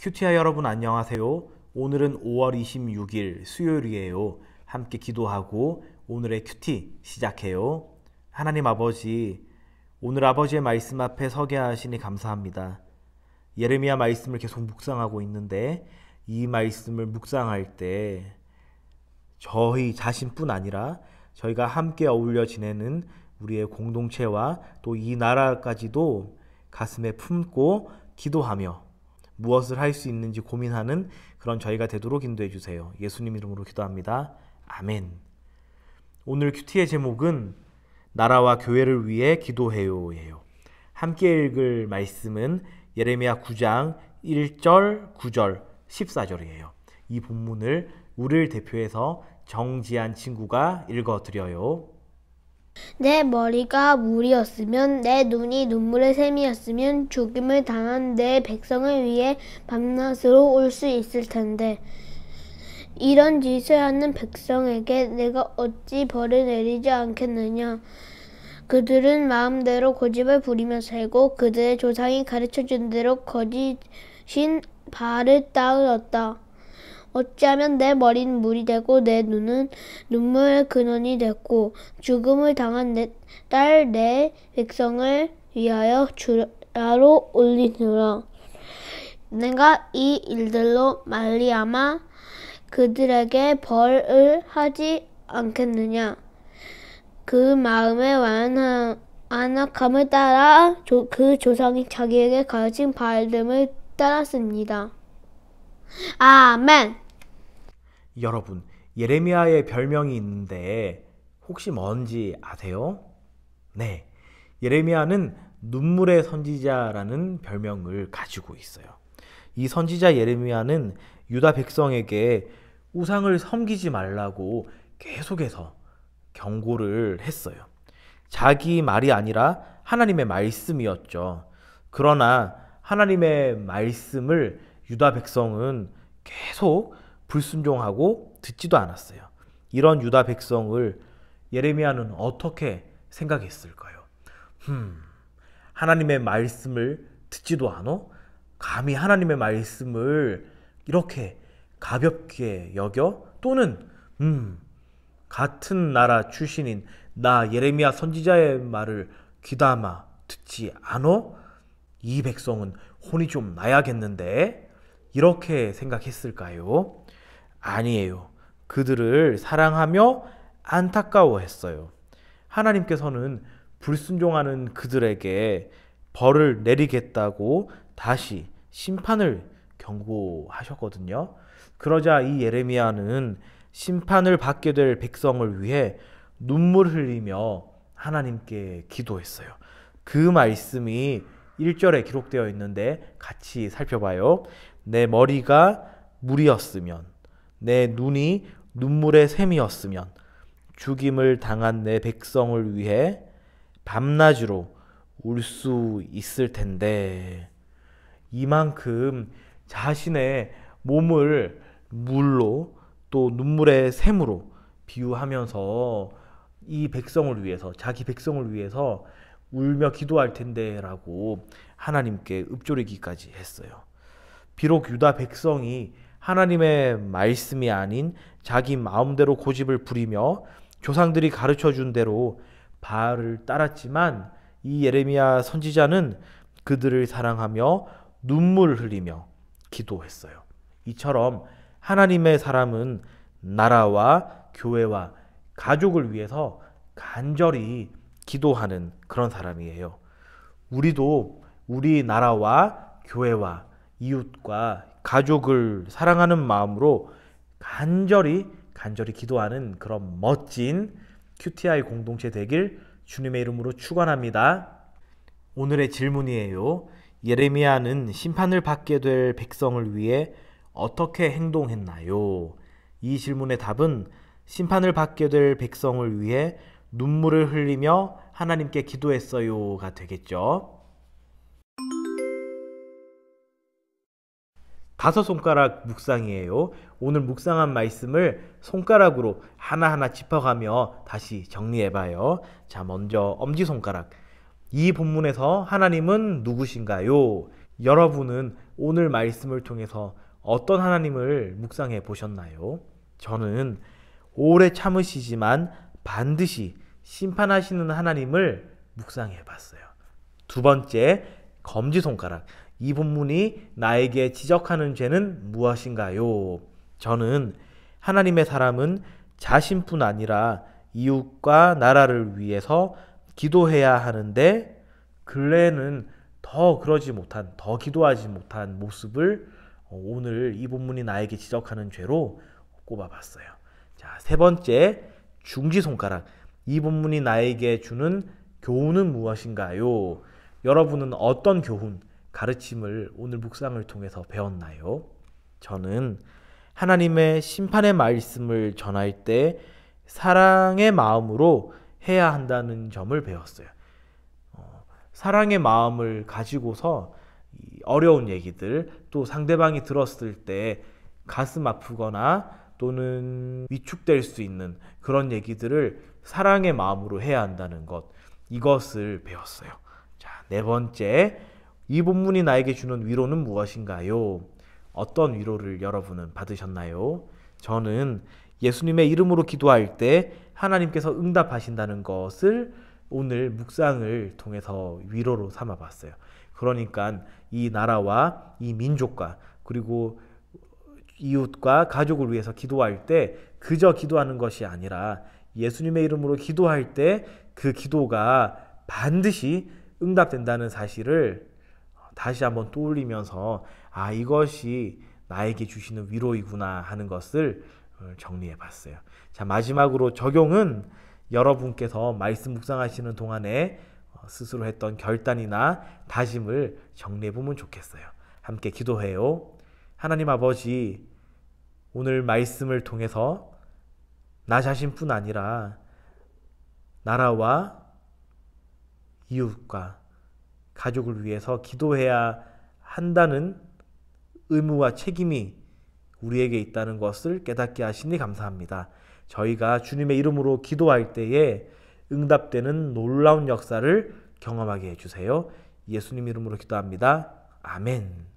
큐티아 여러분 안녕하세요. 오늘은 5월 26일 수요일이에요. 함께 기도하고 오늘의 큐티 시작해요. 하나님 아버지, 오늘 아버지의 말씀 앞에 서게 하시니 감사합니다. 예레미야 말씀을 계속 묵상하고 있는데 이 말씀을 묵상할 때 저희 자신뿐 아니라 저희가 함께 어울려 지내는 우리의 공동체와 또 이 나라까지도 가슴에 품고 기도하며 무엇을 할 수 있는지 고민하는 그런 저희가 되도록 인도해 주세요. 예수님 이름으로 기도합니다. 아멘. 오늘 큐티의 제목은 나라와 교회를 위해 기도해요예요. 함께 읽을 말씀은 예레미야 9장 1절, 9절, 14절이에요. 이 본문을 우리를 대표해서 정지한 친구가 읽어드려요. 내 머리가 물이었으면 내 눈이 눈물의 샘이었으면 죽임을 당한 내 백성을 위해 밤낮으로 올 수 있을 텐데 이런 짓을 하는 백성에게 내가 어찌 벌을 내리지 않겠느냐. 그들은 마음대로 고집을 부리며 살고 그들의 조상이 가르쳐준 대로 거짓인 바알을 따르었다. 어찌하면 내 머리는 물이 되고 내 눈은 눈물의 근원이 됐고 죽음을 당한 내 딸 내 백성을 위하여 주라로 올리느라. 내가 이 일들로 말미암아 그들에게 벌을 하지 않겠느냐. 그 마음의 완악함을 따라 그 조상이 자기에게 가르친 바알됨을 따랐습니다. 아멘. 여러분, 예레미야의 별명이 있는데 혹시 뭔지 아세요? 네, 예레미야는 눈물의 선지자라는 별명을 가지고 있어요. 이 선지자 예레미야는 유다 백성에게 우상을 섬기지 말라고 계속해서 경고를 했어요. 자기 말이 아니라 하나님의 말씀이었죠. 그러나 하나님의 말씀을 유다 백성은 계속 불순종하고 듣지도 않았어요. 이런 유다 백성을 예레미야는 어떻게 생각했을까요? 하나님의 말씀을 듣지도 않아? 감히 하나님의 말씀을 이렇게 가볍게 여겨? 또는 같은 나라 출신인 나 예레미야 선지자의 말을 귀담아 듣지 않아? 이 백성은 혼이 좀 나야겠는데? 이렇게 생각했을까요? 아니에요. 그들을 사랑하며 안타까워했어요. 하나님께서는 불순종하는 그들에게 벌을 내리겠다고 다시 심판을 경고하셨거든요. 그러자 이 예레미야는 심판을 받게 될 백성을 위해 눈물 흘리며 하나님께 기도했어요. 그 말씀이 1절에 기록되어 있는데 같이 살펴봐요. 내 머리가 물이었으면 내 눈이 눈물의 샘이었으면 죽임을 당한 내 백성을 위해 밤낮으로 올 수 있을 텐데 이만큼 자신의 몸을 물로 또 눈물의 샘으로 비유하면서 이 백성을 위해서 자기 백성을 위해서 울며 기도할 텐데 라고 하나님께 읊조리기까지 했어요. 비록 유다 백성이 하나님의 말씀이 아닌 자기 마음대로 고집을 부리며 조상들이 가르쳐준 대로 바알을 따랐지만 이 예레미야 선지자는 그들을 사랑하며 눈물을 흘리며 기도했어요. 이처럼 하나님의 사람은 나라와 교회와 가족을 위해서 간절히 기도하는 그런 사람이에요. 우리도 우리 나라와 교회와 이웃과 가족을 사랑하는 마음으로 간절히 기도하는 그런 멋진 큐티아이 공동체 되길 주님의 이름으로 축원합니다. 오늘의 질문이에요. 예레미야는 심판을 받게 될 백성을 위해 어떻게 행동했나요? 이 질문의 답은 심판을 받게 될 백성을 위해 눈물을 흘리며 하나님께 기도했어요가 되겠죠. 5손가락 묵상이에요. 오늘 묵상한 말씀을 손가락으로 하나하나 짚어가며 다시 정리해봐요. 자, 먼저 엄지손가락. 이 본문에서 하나님은 누구신가요? 여러분은 오늘 말씀을 통해서 어떤 하나님을 묵상해 보셨나요? 저는 오래 참으시지만 반드시 심판하시는 하나님을 묵상해 봤어요. 두 번째, 검지손가락. 이 본문이 나에게 지적하는 죄는 무엇인가요? 저는 하나님의 사람은 자신뿐 아니라 이웃과 나라를 위해서 기도해야 하는데 근래에는 더 기도하지 못한 모습을 오늘 이 본문이 나에게 지적하는 죄로 꼽아봤어요. 자, 세 번째, 중지손가락. 이 본문이 나에게 주는 교훈은 무엇인가요? 여러분은 어떤 교훈, 가르침을 오늘 묵상을 통해서 배웠나요? 저는 하나님의 심판의 말씀을 전할 때 사랑의 마음으로 해야 한다는 점을 배웠어요. 사랑의 마음을 가지고서 어려운 얘기들, 또 상대방이 들었을 때 가슴 아프거나 또는 위축될 수 있는 그런 얘기들을 사랑의 마음으로 해야 한다는 것, 이것을 배웠어요. 자, 네 번째, 이 본문이 나에게 주는 위로는 무엇인가요? 어떤 위로를 여러분은 받으셨나요? 저는 예수님의 이름으로 기도할 때 하나님께서 응답하신다는 것을 오늘 묵상을 통해서 위로로 삼아봤어요. 그러니까 이 나라와 이 민족과 그리고 이웃과 가족을 위해서 기도할 때 그저 기도하는 것이 아니라 예수님의 이름으로 기도할 때 그 기도가 반드시 응답된다는 사실을 다시 한번 떠올리면서 이것이 나에게 주시는 위로이구나 하는 것을 정리해 봤어요. 자, 마지막으로 적용은 여러분께서 말씀 묵상하시는 동안에 스스로 했던 결단이나 다짐을 정리해 보면 좋겠어요. 함께 기도해요. 하나님 아버지, 오늘 말씀을 통해서 나 자신뿐 아니라 나라와 이웃과 가족을 위해서 기도해야 한다는 의무와 책임이 우리에게 있다는 것을 깨닫게 하시니 감사합니다. 저희가 주님의 이름으로 기도할 때에 응답되는 놀라운 역사를 경험하게 해주세요. 예수님 이름으로 기도합니다. 아멘.